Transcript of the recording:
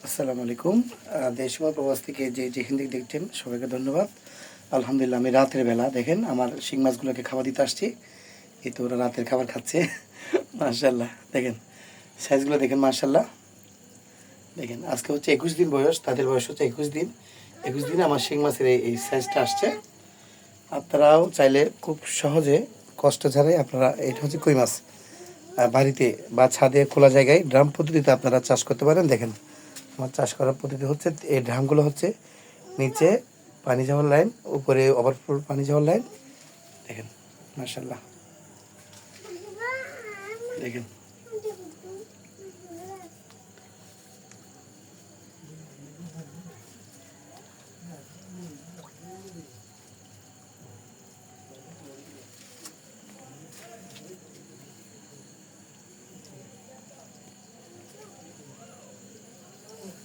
আসসালামু আলাইকুম। দেশ ও প্রবাস থেকে যেখান থেকে দেখছেন সবাইকে ধন্যবাদ। আলহামদুলিল্লাহ, আমি রাতের বেলা দেখেন আমার শিং মাছগুলোকে খাবার দিতে আসছি। এই তো ওরা রাতের খাবার খাচ্ছে। মাশাল্লাহ, দেখেন সাইজগুলো দেখেন, মাশাল্লাহ। দেখেন আজকে হচ্ছে 21 দিন বয়স, তাদের বয়স হচ্ছে 21 দিন। 21 দিনে আমার শিং মাছের এই সাইজটা আসছে। আপনারাও চাইলে খুব সহজে কষ্ট ছাড়াই আপনারা, এটা হচ্ছে কই মাছ, বাড়িতে বা ছাদে খোলা জায়গায় ড্রাম পদ্ধতিতে আপনারা চাষ করতে পারেন। দেখেন আমার চাষ করার পদ্ধতি হচ্ছে, এই ড্রামগুলো হচ্ছে নিচে পানি যাওয়ার লাইন, উপরে ওভারফ্লো পানি যাওয়ার লাইন। দেখেন মাশাল্লাহ, দেখেন